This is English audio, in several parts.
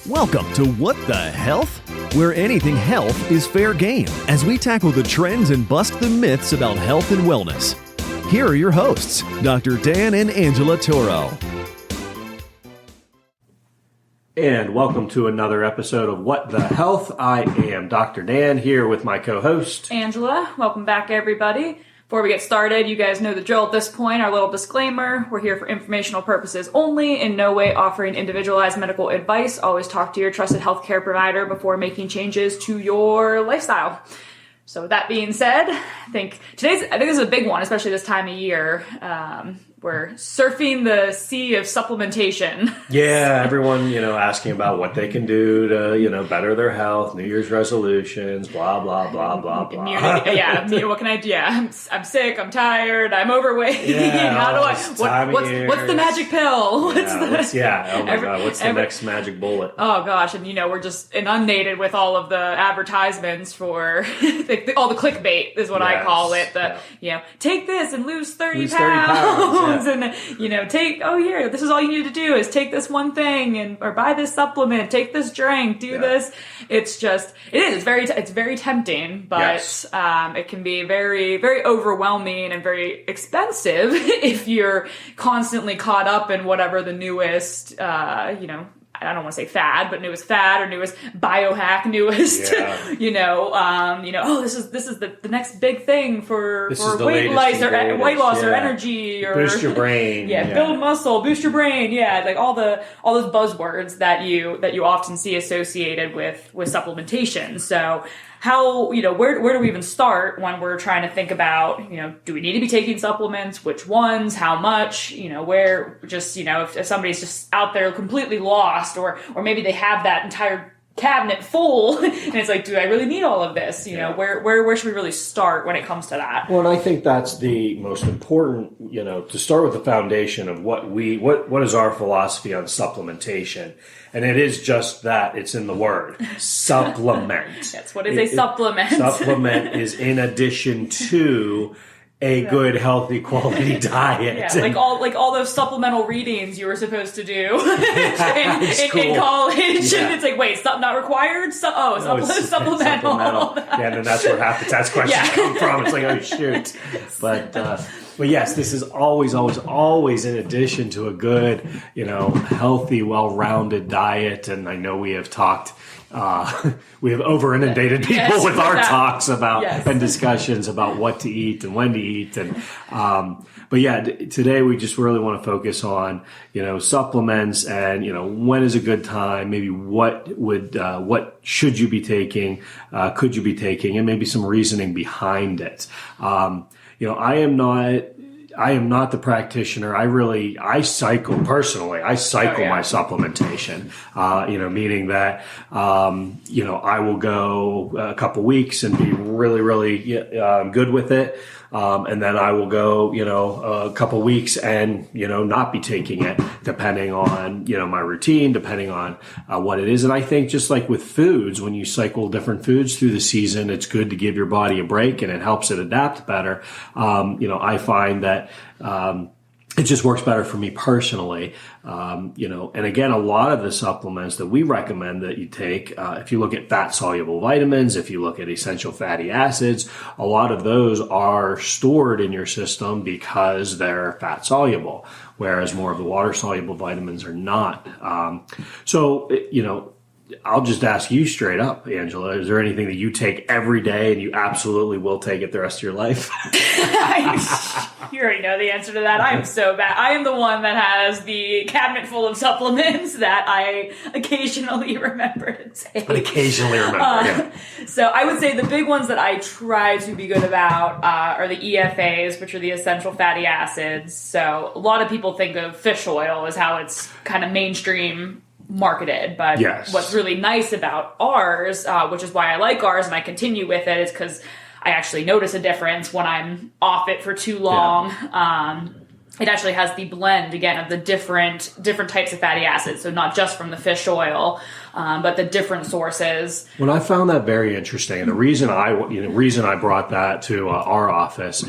Welcome to What the Health? Where anything health is fair game as we tackle the trends and bust the myths about health and wellness. Here are your hosts, Dr. Dan and Angela Toro. And welcome to another episode of What the Health. I am Dr. Dan here with my co-host, Angela. Welcome back, everybody. Before we get started, you guys know the drill at this point, our little disclaimer. We're here for informational purposes only, in no way offering individualized medical advice. Always talk to your trusted healthcare provider before making changes to your lifestyle. So with that being said, I think this is a big one, especially this time of year. We're surfing the sea of supplementation. Yeah, everyone, asking about what they can do to, better their health, New Year's resolutions, blah, blah, blah, blah, blah. Immunity, what can I do? Yeah, I'm sick, I'm tired, I'm overweight. Yeah, How do what's the magic pill? Oh my God, what's the next magic bullet? Oh gosh, and we're just inundated with all of the advertisements for all the clickbait is what I call it. Take this and lose 30 pounds. And this is all you need to do is take this one thing or buy this supplement, take this drink, do this. It's very tempting, but it can be very, very overwhelming and very expensive if you're constantly caught up in whatever the newest, I don't want to say fad, but newest fad or newest biohack, newest, this is the next big thing for weight loss or energy or boost your brain. Build muscle, boost your brain. Like all those buzzwords that you often see associated with supplementation. So how, where do we even start when we're trying to think about, do we need to be taking supplements? Which ones? How much? If somebody's just out there completely lost or maybe they have that entire cabinet full and it's like, do I really need all of this? Where should we really start when it comes to that? Well, and I think that's the most important, to start with the foundation of what is our philosophy on supplementation. And it is just that. It's in the word. Supplement. That's what is a supplement. Supplement is in addition to a good, healthy, quality diet. Like all those supplemental readings you were supposed to do in college. Yeah. And it's like, wait, not required? Supplemental. Yeah, and then that's where half the test questions come from. It's like, oh, shoot. But yes, this is always in addition to a good, healthy, well-rounded diet. And I know we have talked, we have over-inundated people with our talks about and discussions about what to eat and when to eat. And today we just really want to focus on, supplements and, when is a good time, maybe what should you be taking, could you be taking, and maybe some reasoning behind it. I am not the practitioner. I cycle personally. I cycle my supplementation, meaning that, I will go a couple weeks and be really, really good with it. And then I will go, a couple weeks and, not be taking it depending on, my routine, depending on what it is. And I think just like with foods, when you cycle different foods through the season, it's good to give your body a break and it helps it adapt better. I find that, it just works better for me personally. And again, a lot of the supplements that we recommend that you take, if you look at fat soluble vitamins, if you look at essential fatty acids, a lot of those are stored in your system because they're fat soluble, whereas more of the water soluble vitamins are not. I'll just ask you straight up, Angela, is there anything that you take every day and you absolutely will take it the rest of your life? You already know the answer to that. I am so bad. I am the one that has the cabinet full of supplements that I occasionally remember to take. So I would say the big ones that I try to be good about are the EFAs, which are the essential fatty acids. So a lot of people think of fish oil as how it's kind of mainstream marketed, but what's really nice about ours, which is why I like ours and I continue with it, is because I actually notice a difference when I'm off it for too long. It actually has the blend again of the different types of fatty acids, so not just from the fish oil, but the different sources. Well, I found that very interesting, and the reason I brought that to our office,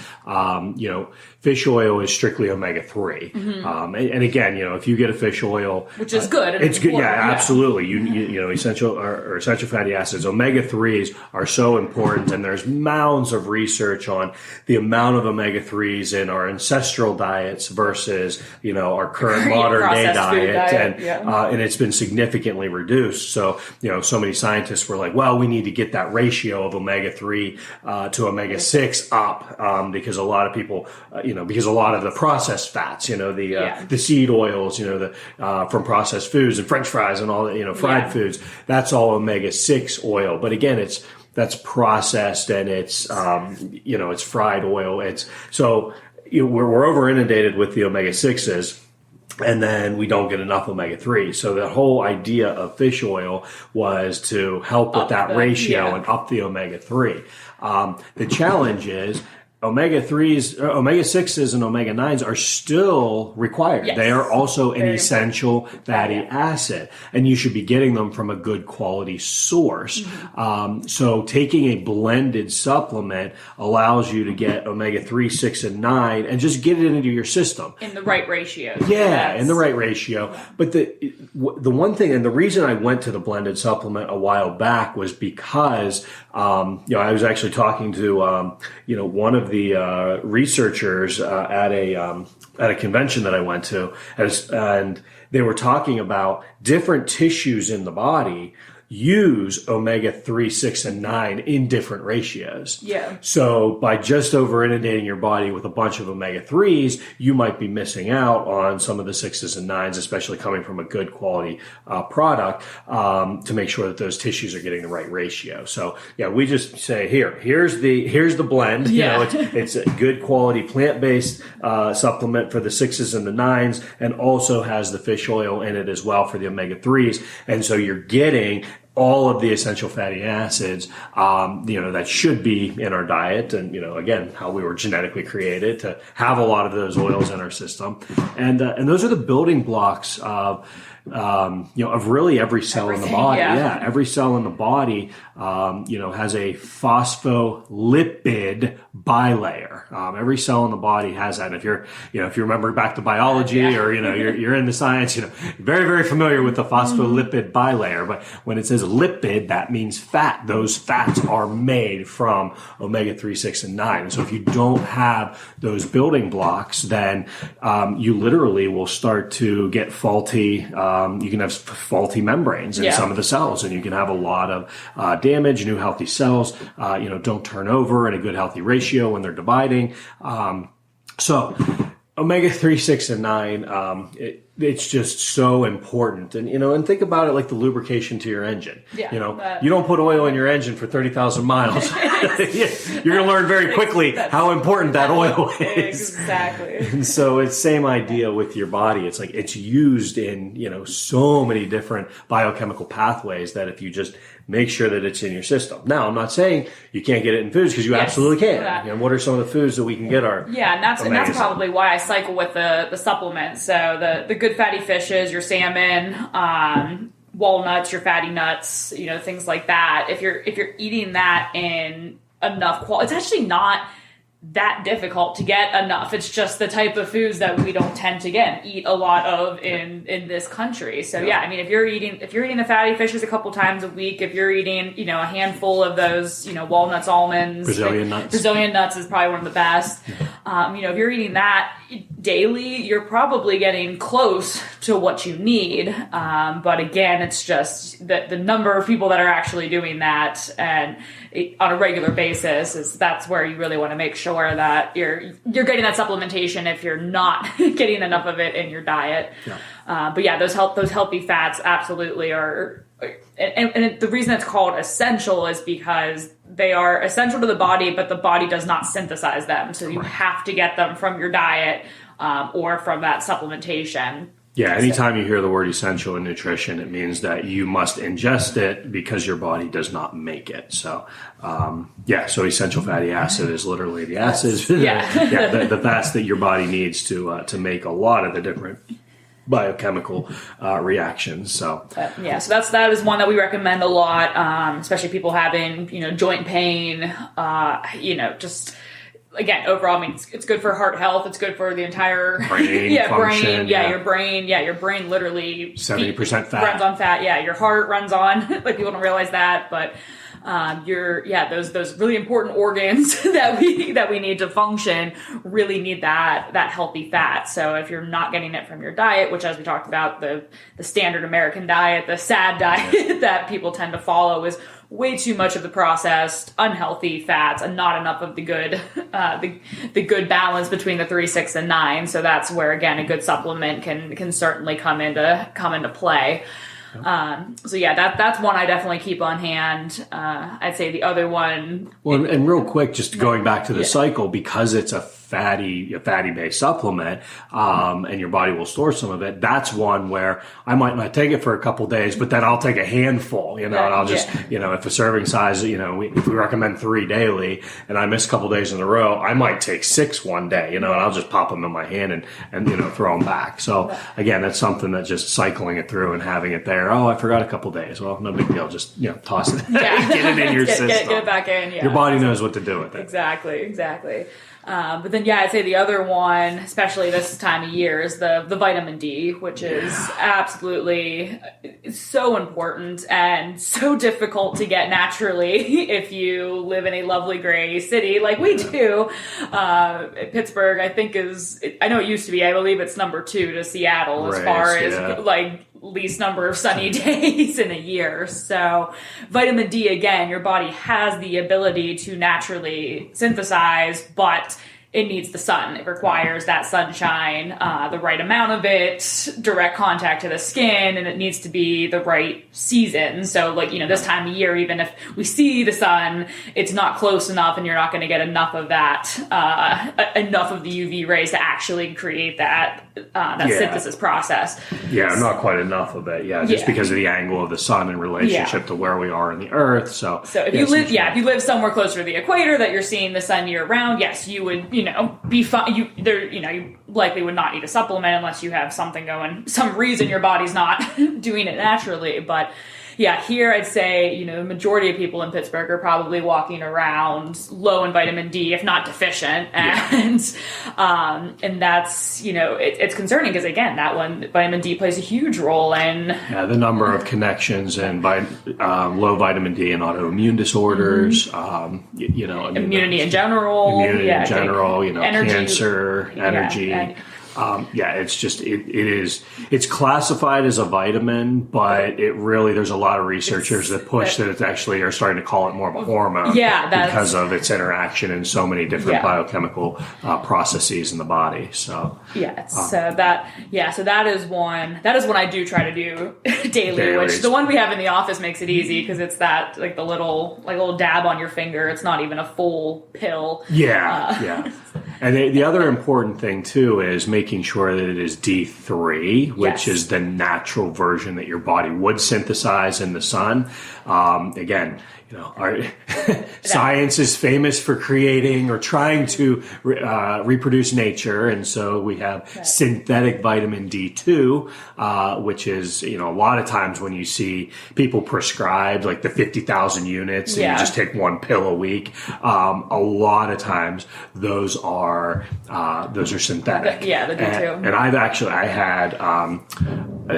fish oil is strictly omega-3. And again, if you get a fish oil, which is good. It's good. Yeah, absolutely. Essential fatty acids, omega-3s are so important. And there's mounds of research on the amount of omega-3s in our ancestral diets versus, our current modern day diet. And it's been significantly reduced. So, so many scientists were like, well, we need to get that ratio of omega-3 to omega-6 up, because a lot of people, because a lot of the processed fats, the seed oils, from processed foods and French fries and all that, fried foods, that's all omega-6 oil. But again, that's processed and it's fried oil. We're over inundated with the omega-6s. And then we don't get enough omega-3. So the whole idea of fish oil was to help with that ratio and up the omega-3. The challenge is omega-6s and omega-9s are still required. Yes. They are also an essential fatty acid, and you should be getting them from a good quality source. So taking a blended supplement allows you to get omega-3, 6, and 9 and just get it into your system. In the right ratio. Yeah, in the right ratio. But the one thing, and the reason I went to the blended supplement a while back was because, I was actually talking to, one of the researchers at a convention that I went to, and they were talking about different tissues in the body use omega-3, 6, and 9 in different ratios. Yeah. So by just over inundating your body with a bunch of omega-3s, you might be missing out on some of the 6s and 9s, especially coming from a good quality product, to make sure that those tissues are getting the right ratio. So we just say, here's the blend. Yeah. It's a good quality plant-based supplement for the 6s and the 9s, and also has the fish oil in it as well for the omega-3s. And so you're getting all of the essential fatty acids, that should be in our diet, and again, how we were genetically created to have a lot of those oils in our system, and those are the building blocks of really every cell in the body. Yeah, every cell in the body, has a phospholipid bilayer. Every cell in the body has that. And if you remember back to biology or, you're in the science, very, very familiar with the phospholipid bilayer. But when it says lipid, that means fat. Those fats are made from omega-3, 6, and 9. And so if you don't have those building blocks, then, you literally will start to get faulty, you can have faulty membranes in some of the cells, and you can have a lot of damage. New healthy cells, don't turn over in a good healthy ratio when they're dividing. So omega-3, 6, and 9, it's just so important. And, and think about it like the lubrication to your engine. Yeah, you don't put oil in your engine for 30,000 miles. You're going to learn very quickly how important that oil is. Exactly. And so it's same idea with your body. It's like it's used in, so many different biochemical pathways that if you just make sure that it's in your system. Now, I'm not saying you can't get it in foods, because you absolutely can. What are some of the foods that we can get our and that's probably why I cycle with the supplements. So the good fatty fishes, your salmon, walnuts, your fatty nuts, things like that. If you're eating that in enough quality, it's actually not that difficult to get enough. It's just the type of foods that we don't tend to eat a lot of in this country. So if you're eating the fatty fishes a couple times a week, if you're eating, a handful of those, walnuts, almonds, Brazilian nuts is probably one of the best. If you're eating that daily, you're probably getting close to what you need. But again, it's just the number of people that are actually doing that and on a regular basis that's where you really want to make sure that you're getting that supplementation if you're not getting enough of it in your diet. But those healthy fats absolutely are. And the reason it's called essential is because they are essential to the body, but the body does not synthesize them. So you have to get them from your diet or from that supplementation. Yeah, anytime you hear the word essential in nutrition, it means that you must ingest it because your body does not make it. So, so essential fatty acid is literally the acids, the fats that your body needs to make a lot of the different biochemical reactions. So so that is one that we recommend a lot, especially people having joint pain, just again, overall, I mean, it's good for heart health. It's good for the entire brain function. Your brain literally 70% fat runs on fat. Yeah, your heart runs on. Like people don't realize that, but those really important organs that we need to function really need that healthy fat. So if you're not getting it from your diet, which as we talked about, the standard American diet, the SAD diet that people tend to follow is way too much of the processed, unhealthy fats and not enough of the good, the good balance between the 3, 6, and 9. So that's where, again, a good supplement can certainly come into play. That's one I definitely keep on hand. I'd say the other one. Well, and real quick, just going back to the cycle, because it's a fatty based supplement, and your body will store some of it. That's one where I might not take it for a couple days, but then I'll take a handful, and I'll just, if a serving size, if we recommend 3 daily and I miss a couple days in a row, I might take 6 one day, and I'll just pop them in my hand and throw them back. So again, that's something that just cycling it through and having it there. Oh, I forgot a couple days. Well, no big deal. Just, toss it, get it in your system. Get it back in. Yeah. Your body knows what to do with it. Exactly. But then, I'd say the other one, especially this time of year, is the vitamin D, which is absolutely so important and so difficult to get naturally if you live in a lovely gray city like we do. Pittsburgh, I think I know it used to be, I believe it's number 2 to Seattle as far as least number of sunny days in a year. So vitamin D, again, your body has the ability to naturally synthesize, but it needs the sun. It requires that sunshine, the right amount of it, direct contact to the skin, and it needs to be the right season. So this time of year, even if we see the sun, it's not close enough and you're not going to get enough of that, enough of the UV rays to actually create that synthesis process. Yeah, not quite enough of it. Yeah, just because of the angle of the sun in relationship to where we are in the earth. So if you live somewhere closer to the equator that you're seeing the sun year round, yes, you would, be fine. You likely would not need a supplement unless you have some reason your body's not doing it naturally. But here I'd say, the majority of people in Pittsburgh are probably walking around low in vitamin D, if not deficient. And that's, it's concerning because, again, that one, vitamin D plays a huge role in the number of connections and low vitamin D and autoimmune disorders, immunity in general, energy, cancer, energy. It's just, it's classified as a vitamin, but it really, there's a lot of researchers that push that it's actually are starting to call it more of a hormone because of its interaction in so many different biochemical processes in the body. So, so that is one I do try to do daily, which the one we have in the office makes it easy because it's that, the little dab on your finger. It's not even a full pill. And the other important thing too is making sure that it is D3, which is the natural version that your body would synthesize in the sun. Again, our science is famous for creating or trying to reproduce nature, and so we have synthetic vitamin D2, which is a lot of times when you see people prescribed like the 50,000 units and you just take one pill a week, a lot of times those are synthetic. The D2. And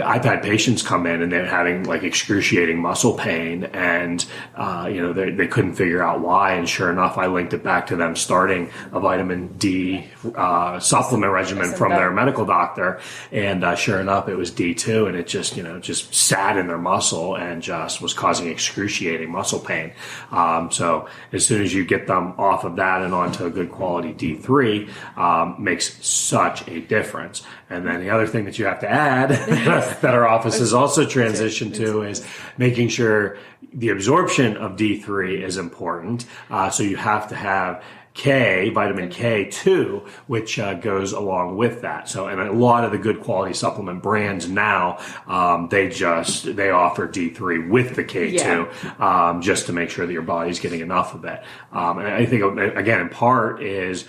I've had patients come in and they're having excruciating muscle pain and they couldn't figure out why, and sure enough, I linked it back to them starting a vitamin D supplement regimen from their medical doctor, and sure enough, it was D2, and it just sat in their muscle and just was causing excruciating muscle pain. So as soon as you get them off of that and onto a good quality D3, makes such a difference. And then the other thing that you have to add that our office has also transitioned to is making sure the absorption of D3 is important. So you have to have vitamin K2, which goes along with that. So, and a lot of the good quality supplement brands now, they offer D3 with the K2, just to make sure that your body's getting enough of it. And I think, again, in part is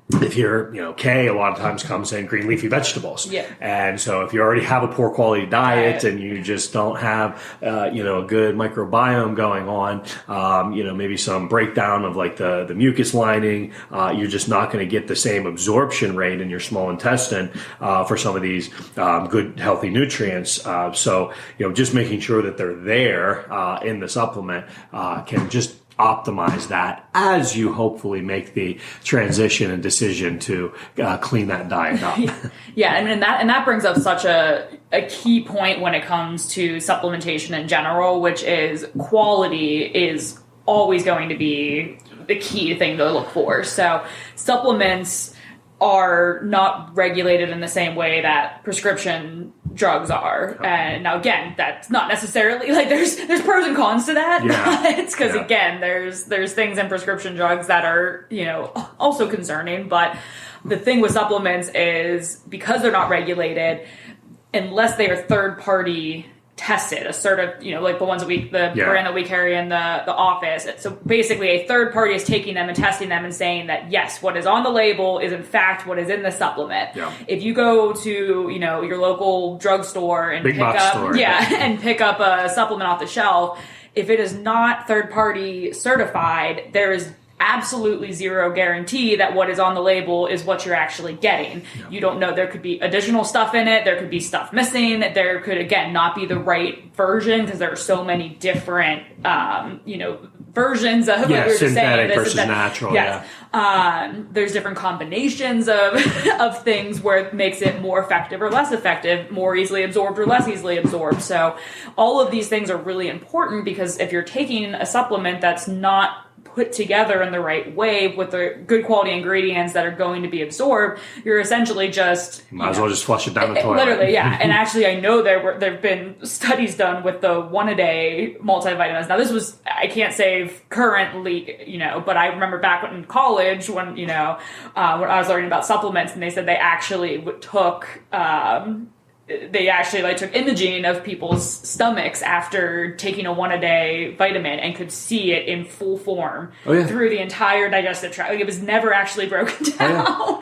if you're, Acai a lot of times comes in green leafy vegetables. Yeah. And so if you already have a poor quality diet and you just don't have, a good microbiome going on, maybe some breakdown of like the mucus lining, you're just not going to get the same absorption rate in your small intestine, for some of these, good healthy nutrients. So, just making sure that they're there, in the supplement, can just optimize that as you hopefully make the transition and decision to clean that diet up. Yeah, and that brings up such a key point when it comes to supplementation in general, which is quality is always going to be the key thing to look for. So supplements are not regulated in the same way that prescription drugs are. And now again, that's not necessarily like there's pros and cons to that. Yeah. It's because again, there's things in prescription drugs that are, also concerning. But the thing with supplements is because they're not regulated, unless they are third party tested, a sort of, like the ones that brand that we carry in the office. So basically a third party is taking them and testing them and saying that, yes, what is on the label is in fact what is in the supplement. Yeah. If you go to, your local drugstore and pick up a supplement off the shelf, if it is not third party certified, there is absolutely zero guarantee that what is on the label is what you're actually getting. Yeah. You don't know. There could be additional stuff in it. There could be stuff missing. There could, again, not be the right version because there are so many different, versions of what you're synthetic saying. Versus natural. Yes. Yeah. There's different combinations of things where it makes it more effective or less effective, more easily absorbed or less easily absorbed. So all of these things are really important because if you're taking a supplement that's not put together in the right way with the good quality ingredients that are going to be absorbed, you're essentially just... Might as well just flush it down the toilet. Literally, yeah. And actually, I know there have been studies done with the one-a-day multivitamins. Now, this was, I can't say currently, but I remember back in college when I was learning about supplements, and they said they actually took... took imaging of people's stomachs after taking a one-a-day vitamin and could see it in full form through the entire digestive tract. Like it was never actually broken down.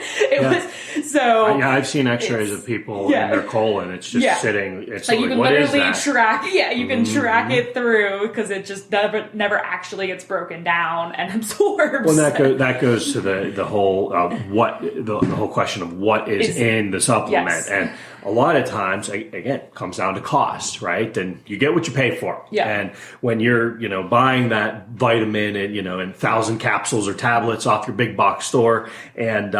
I've seen X-rays of people in their colon. It's just sitting. It's like you can what literally is that? track. Yeah, you can track it through because it just never actually gets broken down and absorbed. Well, that goes to the whole the whole question of what is in the supplement. Yes. And a lot of times, again, it comes down to cost, right? And you get what you pay for. Yeah. And when you're, buying that vitamin and, in 1,000 capsules or tablets off your big box store and,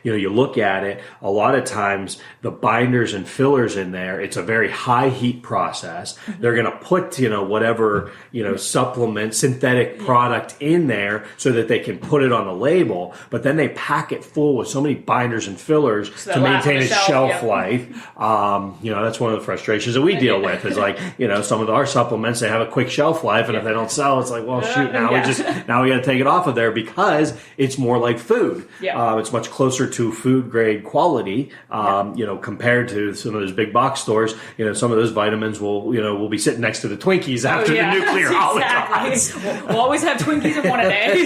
you look at it, a lot of times the binders and fillers in there, it's a very high heat process. Mm-hmm. They're going to put, whatever, supplement, synthetic product in there so that they can put it on the label. But then they pack it full with so many binders and fillers to maintain its shelf life. That's one of the frustrations that we deal with is like, some of our supplements, they have a quick shelf life. And if they don't sell, it's like, well, shoot, now we got to take it off of there because it's more like food. Yeah. It's much closer to food grade quality, compared to some of those big box stores. Some of those vitamins will be sitting next to the Twinkies after the nuclear holocaust. We'll always have Twinkies in one a day.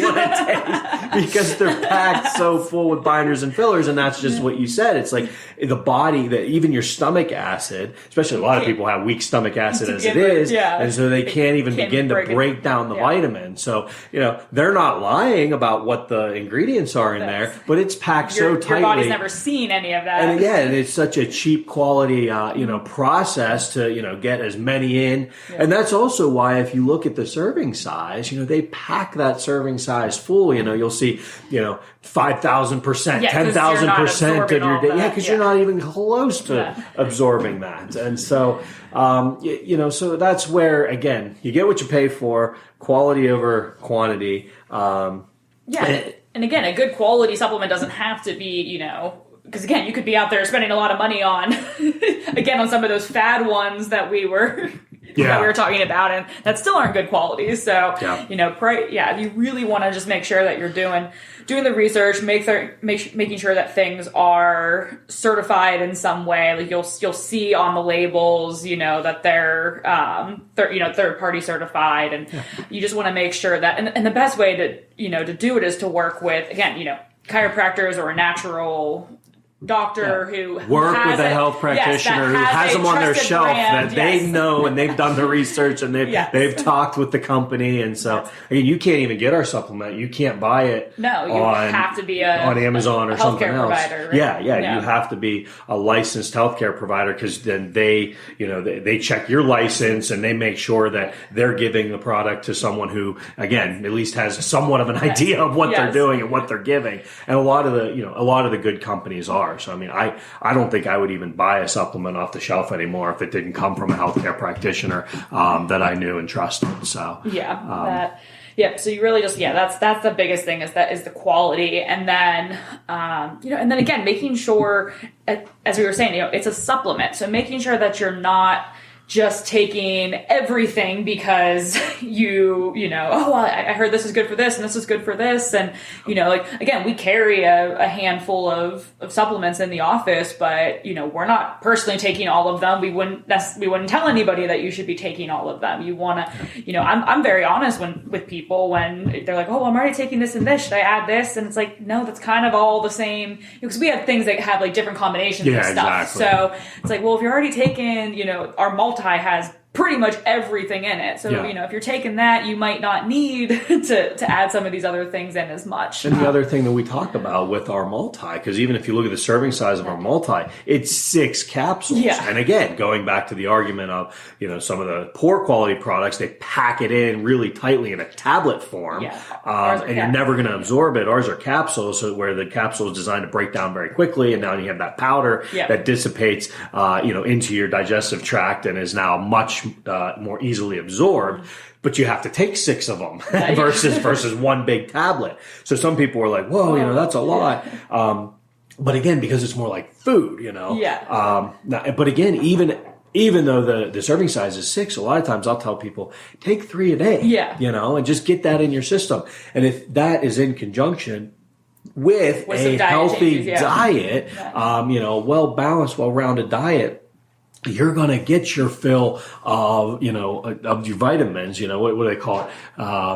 Because they're packed so full with binders and fillers. And that's just what you said. It's like the body that even your stomach acid, especially a lot of people have weak stomach acid as it is. Yeah. And so they can't even begin to break down the vitamin. So, they're not lying about what the ingredients are in there, but it's packed so tightly. Your body's never seen any of that. And and it's such a cheap quality, process to, get as many in. Yeah. And that's also why if you look at the serving size, they pack that serving size full. You'll see, 5,000%, 10,000% of your day. Yeah, because you're not even close to absorbing that. And so, so that's where, again, you get what you pay for, quality over quantity. And again, a good quality supplement doesn't have to be, because again, you could be out there spending a lot of money on, again, on some of those fad ones that we were talking about, and that still aren't good quality. So, you really want to just make sure that you're doing the research, making sure that things are certified in some way. Like you'll see on the labels, that they're third party certified, and you just want to make sure that. And the best way to to do it is to work with, again, chiropractors or a natural doctor who work has with a health practitioner who has them on their shelf that they know and they've done the research and they've talked with the company. And so you can't even get our supplement. You can't buy it. No, you have to be on Amazon or something else. Provider, right? Yeah. You have to be a licensed healthcare provider, because then they check your license and they make sure that they're giving the product to someone who, again, at least has somewhat of an idea of what they're doing and what they're giving. And a lot of the good companies are. So, I mean, I don't think I would even buy a supplement off the shelf anymore if it didn't come from a healthcare practitioner that I knew and trusted. So, so you really just, that's the biggest thing is the quality. And then, and then again, making sure, as we were saying, it's a supplement. So making sure that you're not just taking everything because I heard this is good for this and this is good for this. And, again, we carry a handful of supplements in the office, but, we're not personally taking all of them. We wouldn't tell anybody that you should be taking all of them. You want to, I'm very honest with people when they're like, oh, I'm already taking this and this. Should I add this? And it's like, no, that's kind of all the same, because we have things that have like different combinations of stuff. Exactly. So it's like, well, if you're already taking, our multi has pretty much everything in it. So, if you're taking that, you might not need to add some of these other things in as much. And the other thing that we talk about with our multi, because even if you look at the serving size of our multi, it's 6 capsules. Yeah. And again, going back to the argument of, some of the poor quality products, they pack it in really tightly in a tablet form. Yeah. And you're never going to absorb it. Ours are capsules, so where the capsule is designed to break down very quickly. And now you have that powder that dissipates, into your digestive tract and is now much more easily absorbed, but you have to take 6 of them versus one big tablet. So some people were like, whoa, that's a lot. But again, because it's more like food, but again, even though the serving size is 6, a lot of times I'll tell people, take 3 a day, and just get that in your system. And if that is in conjunction with a healthy diet, well-balanced, well-rounded diet, you're going to get your fill of your vitamins, what do they call it?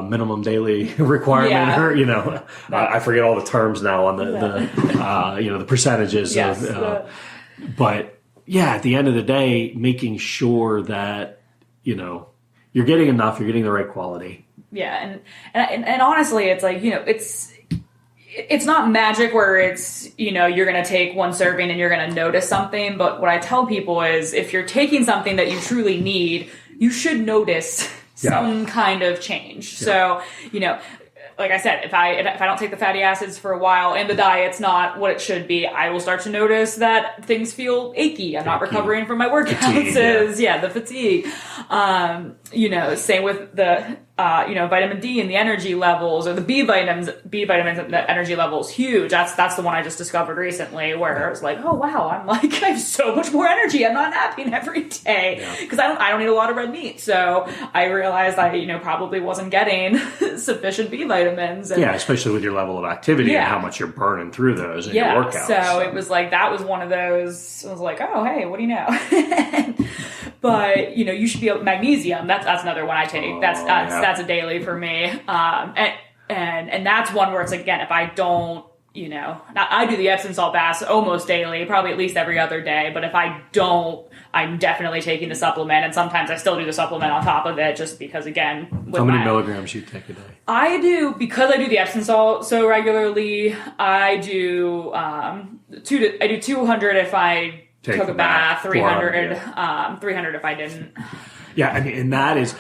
Minimum daily requirement, or, I forget all the terms now on the percentages but at the end of the day, making sure that, you're getting enough, you're getting the right quality. Yeah. And honestly, it's like, it's not magic where it's, you're going to take 1 serving and you're going to notice something. But what I tell people is if you're taking something that you truly need, you should notice some kind of change. Yeah. So, like I said, if I don't take the fatty acids for a while and the diet's not what it should be, I will start to notice that things feel achy. I'm not recovering from my workouts. The fatigue. Same with the vitamin D and the energy levels, or the B vitamins, the energy levels, huge. That's the one I just discovered recently, where I was like, oh wow, I have so much more energy. I'm not napping every day because I don't eat a lot of red meat. So I realized I probably wasn't getting sufficient B vitamins. And, especially with your level of activity and how much you're burning through those in your workouts. So it was like, that was one of those, I was like, oh, hey, what do you know? But, you should be magnesium. That's another one I take. That's a daily for me. And that's one where it's like, again, if I don't, I do the Epsom salt baths almost daily, probably at least every other day. But if I don't, I'm definitely taking the supplement. And sometimes I still do the supplement on top of it, just because, again, how many milligrams you take a day? I do, because I do the Epsom salt so regularly, I do, I do 200 if I took a bath, 300 if I didn't. Yeah, I mean, and that is,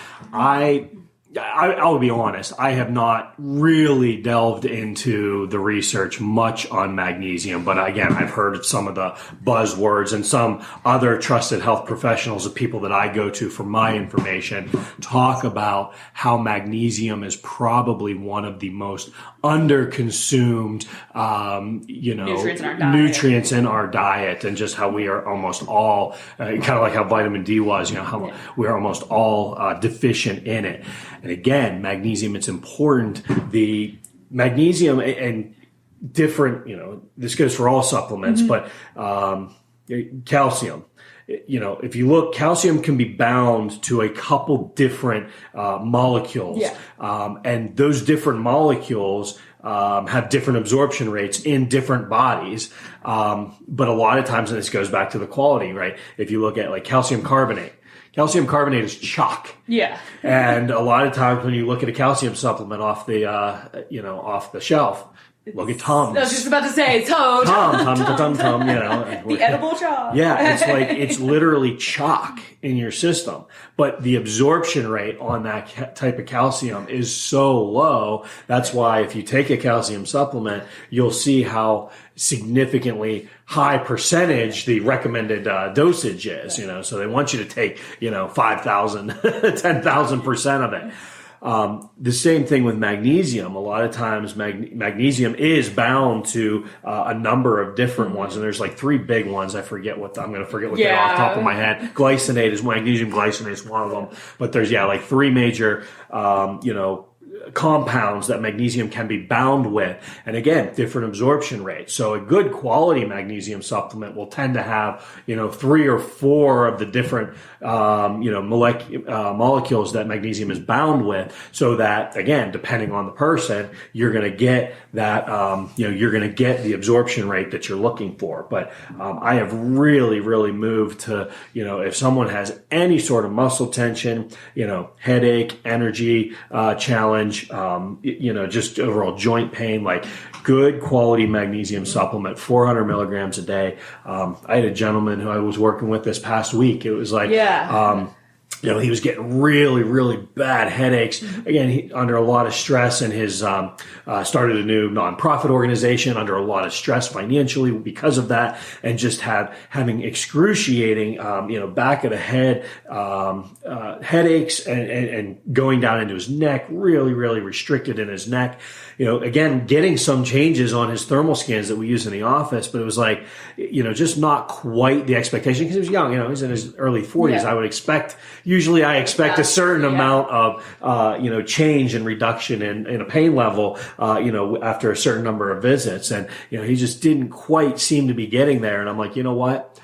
I'll be honest, I have not really delved into the research much on magnesium, but again, I've heard some of the buzzwords, and some other trusted health professionals, the people that I go to for my information, talk about how magnesium is probably one of the most under-consumed, nutrients in our diet, and just how we are almost all, kind of like how vitamin D was, how we're almost all deficient in it. And again, magnesium, it's important. The magnesium and different, this goes for all supplements, but calcium if you look, calcium can be bound to a couple different molecules. Yeah. And those different molecules have different absorption rates in different bodies. But a lot of times, and this goes back to the quality, right? If you look at like calcium carbonate is chalk. Yeah. And a lot of times when you look at a calcium supplement off the shelf, look at Tums. I was just about to say Tum, the edible chalk. Yeah, it's literally chalk in your system. But the absorption rate on that type of calcium is so low. That's why if you take a calcium supplement, you'll see how significantly high percentage the recommended dosage is, so they want you to take, 5,000, 10,000% of it. The same thing with magnesium. A lot of times magnesium is bound to a number of different ones, and there's like 3 big ones. I'm going to forget what they're off the top of my head. Magnesium glycinate is one of them. But there's, like 3 major, compounds that magnesium can be bound with. And again, different absorption rates. So a good quality magnesium supplement will tend to have, 3 or 4 of the different, molecules that magnesium is bound with. So that, again, depending on the person, you're going to get that, you're going to get the absorption rate that you're looking for. But, I have really, really moved to, if someone has any sort of muscle tension, headache, energy, challenge, just overall joint pain, like good quality magnesium supplement, 400 milligrams a day. I had a gentleman who I was working with this past week. It was like, he was getting really, really bad headaches. Again, he under a lot of stress, and his started a new nonprofit organization under a lot of stress financially because of that, and just having excruciating, back of the head headaches and going down into his neck, really, really restricted in his neck. Again, getting some changes on his thermal scans that we use in the office, but it was like, just not quite the expectation because he was young. He's in his early 40s. Yeah. Usually I expect a certain amount of, change and reduction in a pain level, after a certain number of visits. And, he just didn't quite seem to be getting there. And I'm like, you know what?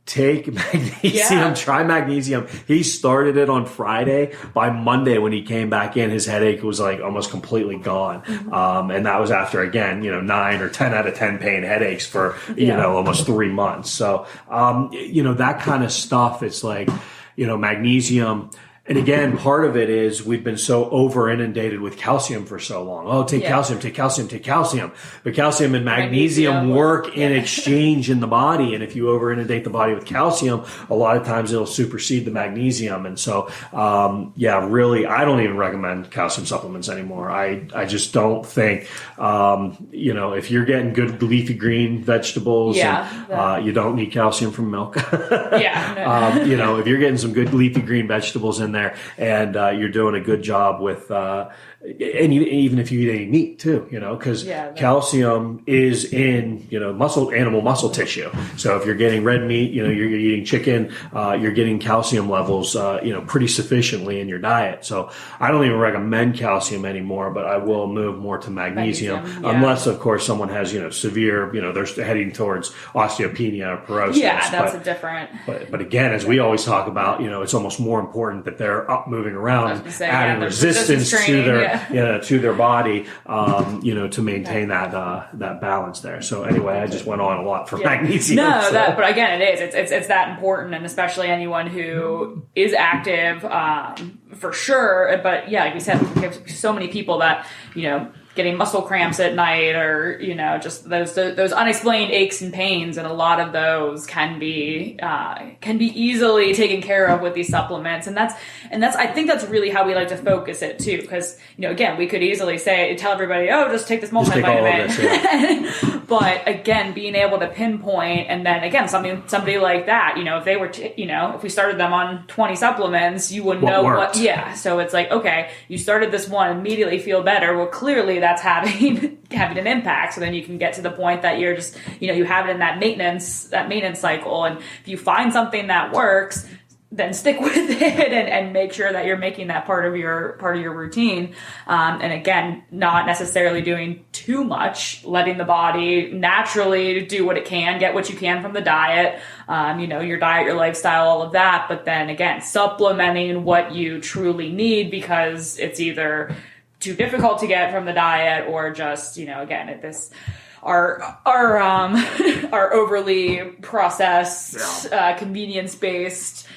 Take magnesium, try magnesium. He started it on Friday. By Monday, when he came back in, his headache was like almost completely gone. And that was after, again, 9 or 10 out of 10 pain headaches for, almost 3 months. So, that kind of stuff, it's like, magnesium. And again, part of it is we've been so over inundated with calcium for so long. Oh, take calcium, take calcium, take calcium. But calcium and magnesium work in exchange in the body. And if you over inundate the body with calcium, a lot of times it'll supersede the magnesium. And so, really, I don't even recommend calcium supplements anymore. I just don't think, if you're getting good leafy green vegetables, and, you don't need calcium from milk. If you're getting some good leafy green vegetables in there, and you're doing a good job with and even if you eat any meat too, because calcium is in animal muscle tissue. So if you're getting red meat, you're eating chicken, you're getting calcium levels pretty sufficiently in your diet. So I don't even recommend calcium anymore, but I will move more to magnesium unless of course someone has severe, they're heading towards osteopenia or paralysis. That's a different. But again, as we always talk about, it's almost more important that they're up moving around, adding resistance to their body, to maintain that balance there. So anyway, I just went on a lot for magnesium. But again, it is. It's that important, and especially anyone who is active, for sure. But like we said, we have so many people that getting muscle cramps at night, or just those unexplained aches and pains, and a lot of those can be easily taken care of with these supplements, and that's I think that's really how we like to focus it too, because again, we could easily tell everybody, just take this multivitamin, but again, being able to pinpoint, and then again, somebody like that, if they were if we started them on 20 supplements, you wouldn't know what. So it's like, okay, you started this one, immediately feel better. Well, clearly that's having an impact. So then you can get to the point that you're just, you have it in that maintenance cycle. And if you find something that works, then stick with it and make sure that you're making that part of your routine. And again, not necessarily doing too much, letting the body naturally do what it can, get what you can from the diet, your diet, your lifestyle, all of that. But then again, supplementing what you truly need, because it's either too difficult to get from the diet or just, again, our overly processed, convenience-based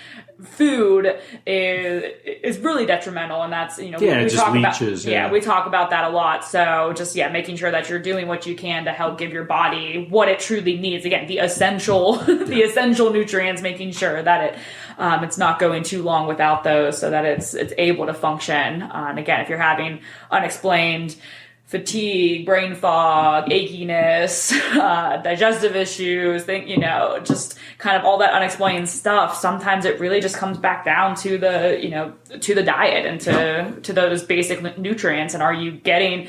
food is really detrimental, and that's we talk leeches, about we talk about that a lot. So just making sure that you're doing what you can to help give your body what it truly needs. Again, the essential nutrients, making sure that it's not going too long without those, so that it's able to function. And again, if you're having unexplained fatigue, brain fog, achiness, digestive issues, just kind of all that unexplained stuff. Sometimes it really just comes back down to the diet and to those basic nutrients. And are you getting,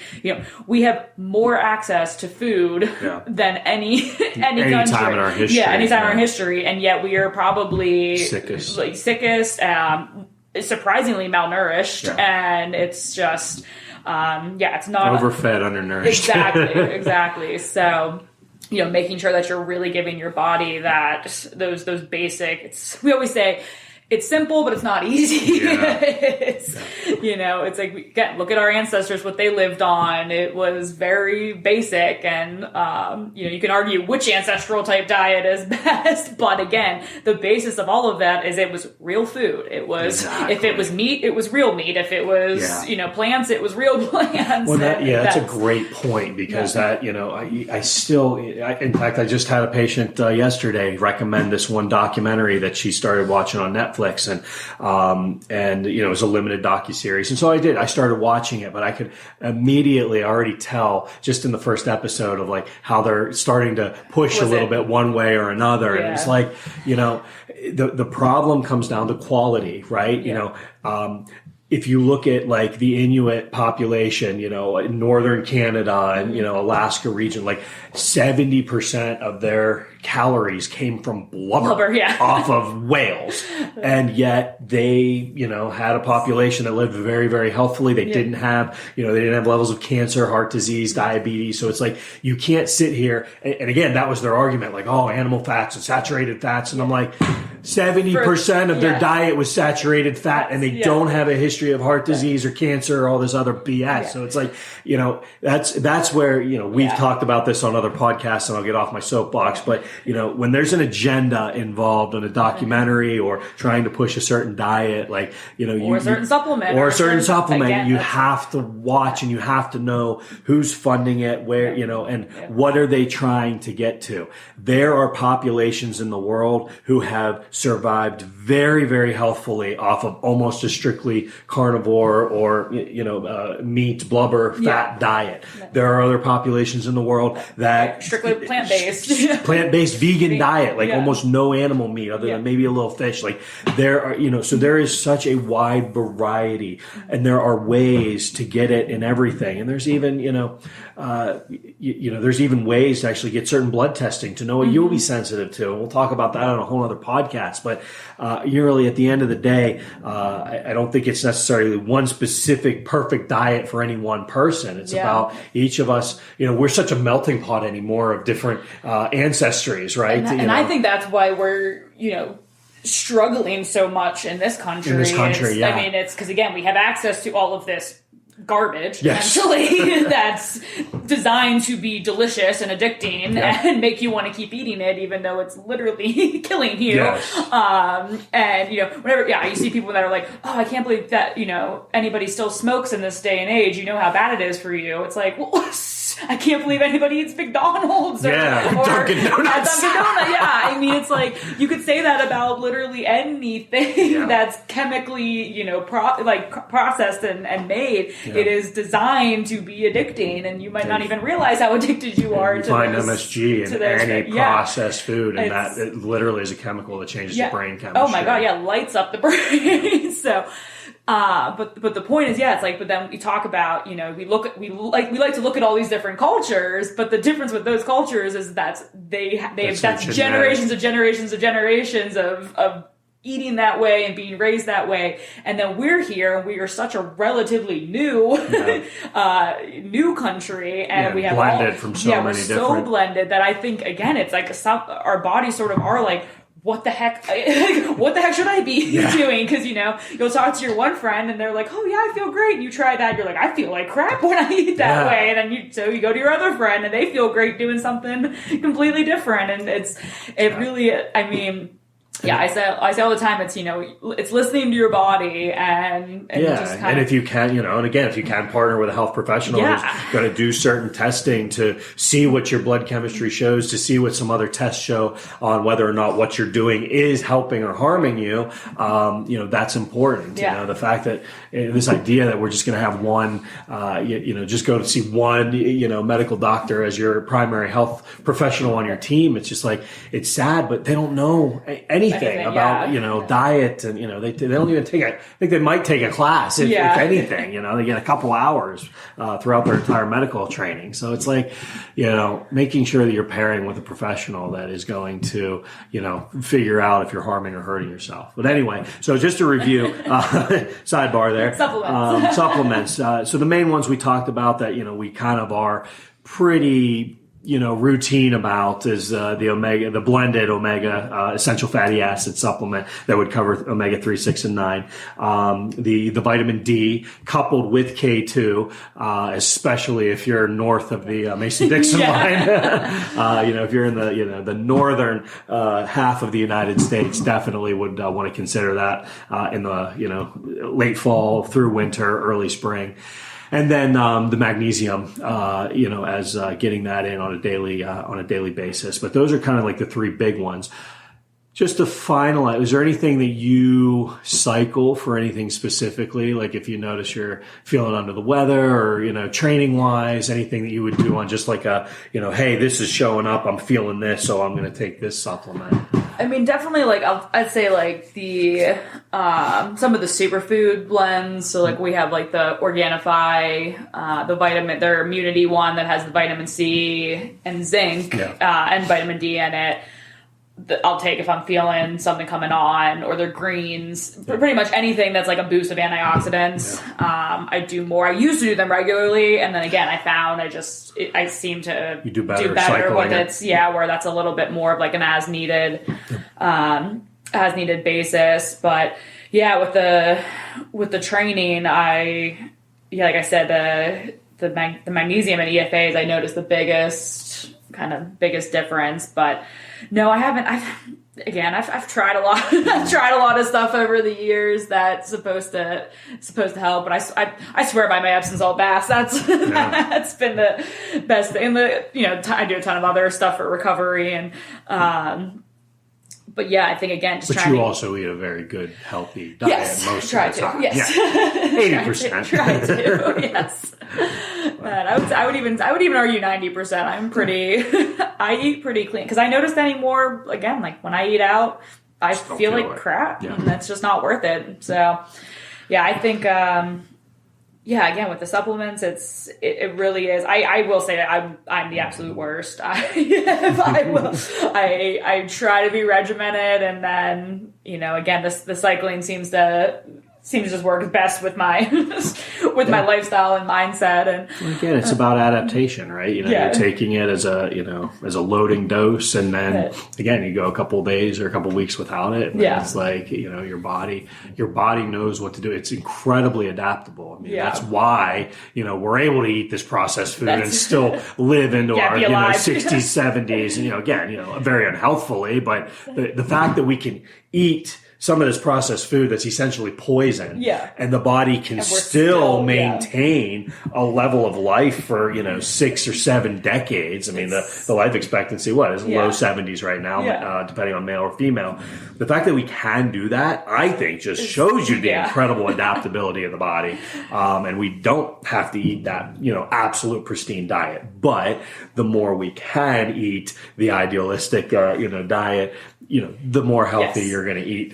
we have more access to food than any country. Time in our history. Yeah, any time in our history. And yet we are probably sickest, surprisingly malnourished. And it's just, it's not overfed, undernourished. Exactly. So, making sure that you're really giving your body those basic. We always say it's simple, but it's not easy. Yeah. It's like, again, look at our ancestors, what they lived on. It was very basic, and you can argue which ancestral type diet is best, but again, the basis of all of that is it was real food. It was if it was meat, it was real meat. If it was plants, it was real plants. Well, that's a great point, because I still, in fact, I just had a patient yesterday recommend this one documentary that she started watching on Netflix. And it was a limited docuseries. And so I started watching it, but I could immediately already tell just in the first episode of like how they're starting to push a little bit one way or another. Yeah. And it's like, the problem comes down to quality, right? Yeah. If you look at like the Inuit population, in northern Canada and, Alaska region, like 70% of their calories came from blubber off of whales. And yet they, had a population that lived very, very healthfully. They didn't have, they didn't have levels of cancer, heart disease, diabetes. So it's like, you can't sit here. And again, that was their argument, like, oh, animal fats and saturated fats. And I'm like, 70% of their diet was saturated fat, and they don't have a history of heart disease or cancer or all this other BS. Yeah. So it's like, that's where, we've talked about this on other podcasts, and I'll get off my soapbox. But, when there's an agenda involved in a documentary or trying to push a certain diet, like, or a certain supplement, again, you have to watch and you have to know who's funding it, where, and what are they trying to get to. There are populations in the world who have survived very, very healthfully off of almost a strictly carnivore or, meat, blubber, fat diet. There are other populations in the world that strictly plant-based vegan diet, like almost no animal meat other than maybe a little fish. Like there are, so there is such a wide variety, and there are ways to get it in everything. And there's even, there's even ways to actually get certain blood testing to know what you'll be sensitive to. And we'll talk about that on a whole other podcast. But really, at the end of the day, I don't think it's necessarily one specific perfect diet for any one person. It's about each of us. We're such a melting pot anymore of different ancestries, right? And I think that's why we're, struggling so much in this country. I mean, it's because, again, we have access to all of this garbage, essentially, that's designed to be delicious and addicting and make you want to keep eating it, even though it's literally killing you. And, whenever, you see people that are like, oh, I can't believe that, anybody still smokes in this day and age. You know how bad it is for you. It's like, well, I can't believe anybody eats McDonald's or Dunkin' Donuts. I mean, it's like, you could say that about literally anything that's chemically, processed and made. It is designed to be addicting, and you might not even realize how addicted you are. You find MSG in any processed food, and that it literally is a chemical that changes the brain chemistry. Oh my god, lights up the brain. So, but the point is, it's like, but then we talk about, we like to look at all these different cultures, but the difference with those cultures is that's generations of generations of eating that way and being raised that way, and then we're here and we are such a relatively new new country, and we have blended from so many we're different, so blended that I think again it's like our bodies sort of are like, what the heck what the heck should I be doing? Because you'll talk to your one friend and they're like, oh yeah, I feel great, and you try that, you're like, I feel like crap when I eat that way, and then you go to your other friend and they feel great doing something completely different, and it really, I mean, I say all the time, it's it's listening to your body, and just and if you can, and again, if you can partner with a health professional who's going to do certain testing to see what your blood chemistry shows, to see what some other tests show on whether or not what you're doing is helping or harming you, that's important. The fact that this idea that we're just going to have one, just go to see one, medical doctor as your primary health professional on your team. It's just like, it's sad, but they don't know anything about diet, and they don't even take I think they might take a class if anything. They get a couple hours throughout their entire medical training. So it's like making sure that you're pairing with a professional that is going to figure out if you're harming or hurting yourself. But anyway, so just to review, sidebar there, supplements. So the main ones we talked about that we kind of are pretty routine about is the blended omega essential fatty acid supplement that would cover omega 3, 6, and 9. The vitamin D coupled with K2, especially if you're north of the Mason-Dixon line. If you're in the northern half of the United States, definitely would want to consider that in the late fall through winter, early spring. And then the magnesium, as getting that in on a daily basis. But those are kind of like the three big ones. Just to finalize, is there anything that you cycle for anything specifically? Like if you notice you're feeling under the weather, or training wise, anything that you would do on just like a hey, this is showing up, I'm feeling this, so I'm going to take this supplement. I mean, definitely, like, I'd say, like, the, some of the superfood blends. So, like, we have, like, the Organifi, their immunity one that has the vitamin C and zinc, and vitamin D in it. I'll take if I'm feeling something coming on, or their greens, pretty much anything that's like a boost of antioxidants. I do more. I used to do them regularly, and then again, I found I seem to do better when it's where that's a little bit more of like an as needed basis. But with the training, like I said, the magnesium and EFAs, I noticed the biggest difference. But no, I haven't. I've tried a lot. I've tried a lot of stuff over the years that's supposed to help. But I swear by my Epsom salt baths. That's been the best thing. I do a ton of other stuff for recovery, and but I think again, just trying. But you also eat a very good, healthy diet most of the time. Yes, 80%. Try to. Yes. But I would even argue 90%. I eat pretty clean, because I noticed anymore, again, like when I eat out, I feel like crap, and that's just not worth it. So, I think, again, with the supplements, it really is. I will say that I'm the absolute worst. I try to be regimented, and then, again, the cycling seems to just work best with my lifestyle and mindset. And again, it's about adaptation, right? You're taking it as a loading dose, and then again, you go a couple of days or a couple of weeks without it. And it's like, your body knows what to do. It's incredibly adaptable. I mean, that's why, we're able to eat this processed food and still live into our, 60s, 70s, and, again, very unhealthfully, but the fact that we can eat some of this processed food that's essentially poison, and the body can still maintain a level of life for 6 or 7 decades. I mean, the life expectancy is low 70s right now, depending on male or female. The fact that we can do that, I think, just shows you the incredible adaptability of the body, and we don't have to eat that absolute pristine diet. But the more we can eat the idealistic diet, the more healthy you're going to eat,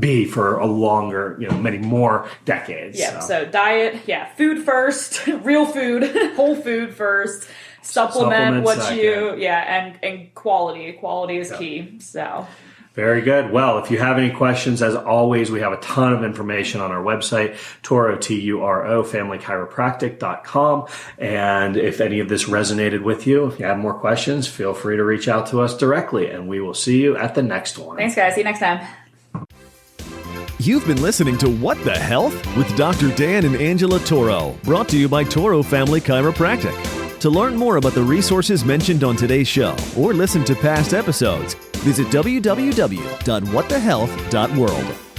be for a longer, many more decades. So diet, food first, real food, whole food first, supplement what you, and quality. Quality is key. So. Very good. Well, if you have any questions, as always, we have a ton of information on our website, Turo, Turo, familychiropractic.com. And if any of this resonated with you, if you have more questions, feel free to reach out to us directly, and we will see you at the next one. Thanks, guys. See you next time. You've been listening to What the Health with Dr. Dan and Angela Toro, brought to you by Toro Family Chiropractic. To learn more about the resources mentioned on today's show or listen to past episodes, visit www.whatthehealth.world.